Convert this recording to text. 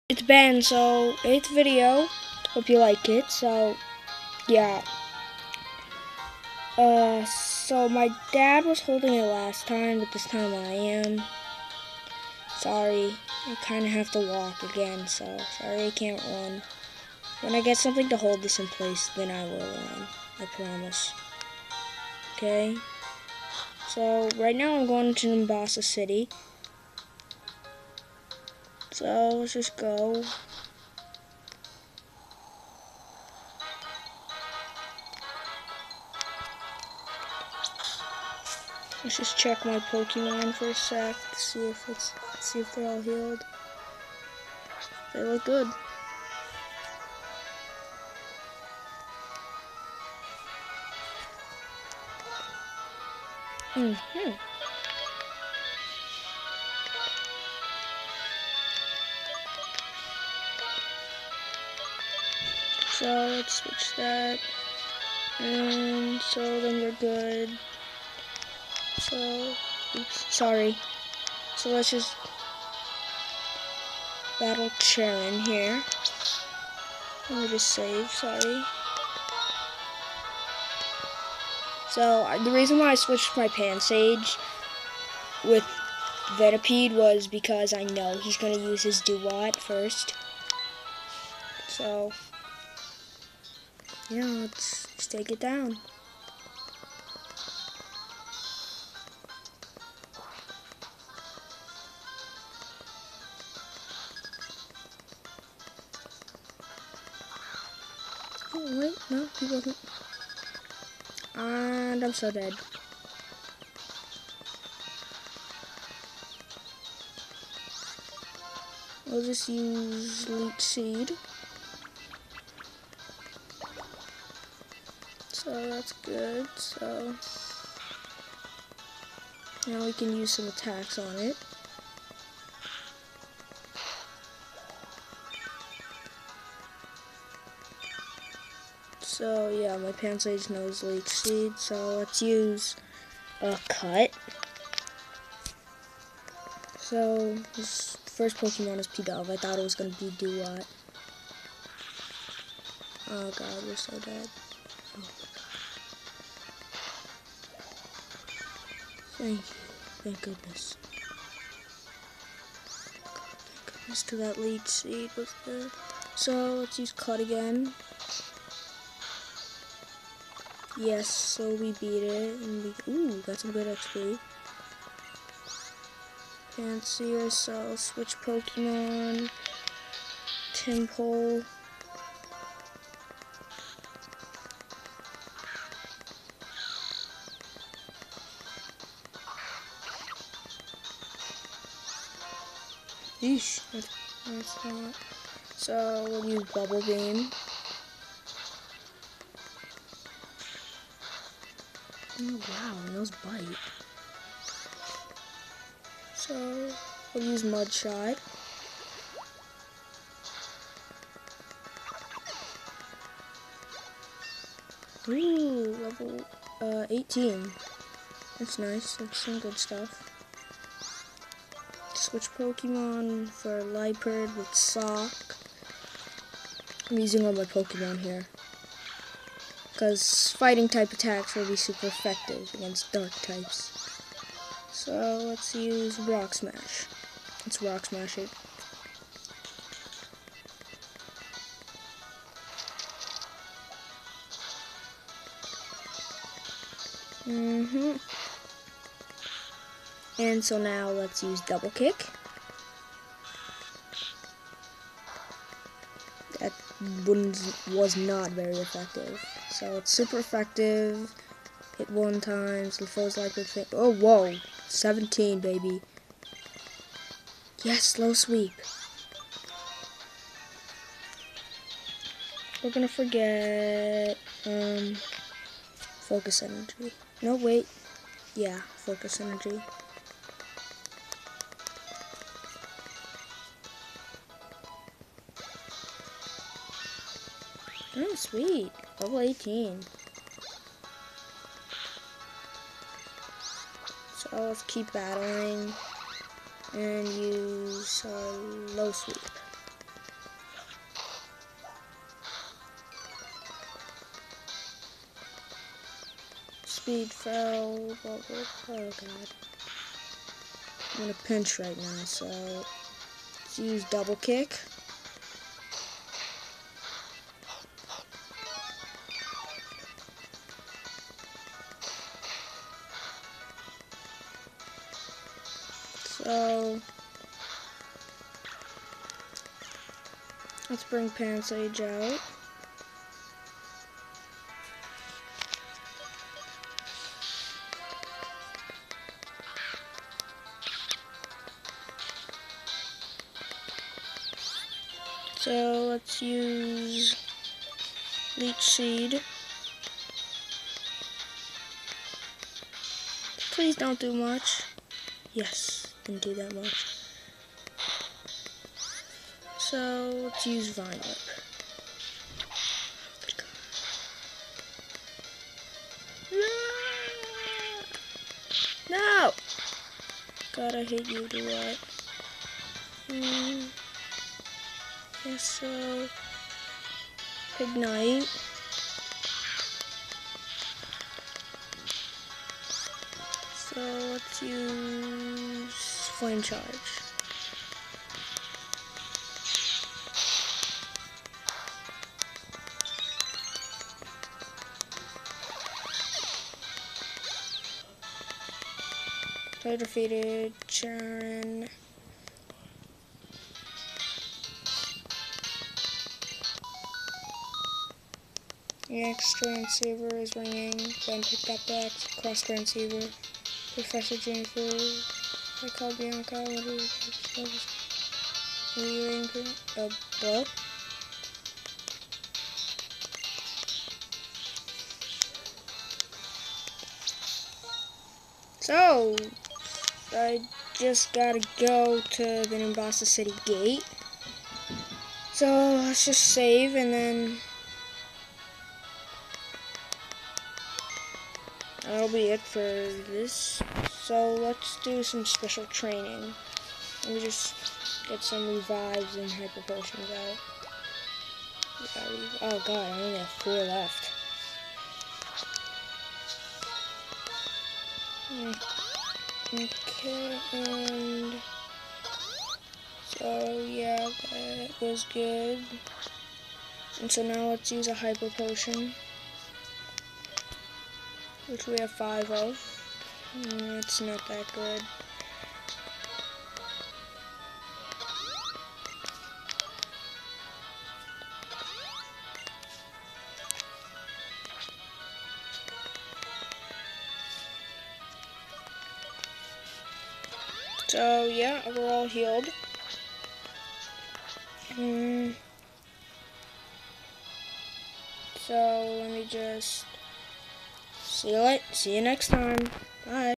It's Ben, so 8th video. Hope you like it. So, yeah. So my dad was holding it last time, but this time I am. Sorry, I kind of have to walk again, so sorry I can't run. When I get something to hold this in place, then I will run. I promise. Okay? So, right now I'm going to Mombasa City. So, let's just go. Let's just check my Pokemon for a sec to see if they're all healed. They look good. So let's switch that. And so then we're good. So, oops, sorry. So let's just battle Charon here. Let me just save, sorry. So the reason why I switched my Pansage with Venipede was because I know he's going to use his Duat first. So, yeah, let's just take it down. Oh, wait, no, he wasn't. And I'm so dead. We'll just use Leech Seed. So that's good. So now we can use some attacks on it. So yeah, my Pansage knows Leech Seed. So let's use a Cut. So his first Pokemon is Pidove. I thought it was gonna be Duat. Oh god, we're so dead. Oh. Thank you. Thank goodness. Thank goodness to that Leech Seed was there. So let's use Cut again. Yes, so we beat it, and we got some good XP. Fancier, so switch Pokemon. Tympole. Yeesh, that's not. So we'll use Bubble Beam. Oh wow, and those bite. So we'll use Mud Shot. Ooh, level 18. That's nice. That's some good stuff. Switch Pokemon for Liepard with Sock. I'm using all my Pokemon here, because fighting type attacks will be super effective against dark types. So let's use Rock Smash. Let's Rock Smash it. And so now let's use Double Kick. That was not very effective. So it's super effective. Hit one time, so the foe's likely to think, oh, whoa, 17, baby. Yes, slow sweep. We're gonna forget, Focus Energy. No, wait. Yeah, Focus Energy. Oh, sweet. Level 18. So let's keep battling and use low sweep. speed, Feral. Oh god. I'm in a pinch right now, so let's use double kick. So let's bring Pansage out. So let's use Leech Seed. Please don't do much. Yes, didn't do that much. So let's use Vine Whip. No! God, I hate you, do what? Yes, so Ignite. So let's use Flame Charge. I defeated Charen. Next Transceiver is ringing. Then pick that back. Cross Transceiver. Professor Jennifer. I call Bianca. What are you aiming for? What? So, I just gotta go to the Nimbasa City Gate. So, let's just save and then that'll be it for this. So, let's do some special training. Let me just get some revives and hyper potions out. Oh god, I only have 4 left. Okay, and so yeah, that was good. And so now let's use a hyper potion, which we have 5 of. It's not that good. So yeah, we're all healed. So let me just see you next time. Bye.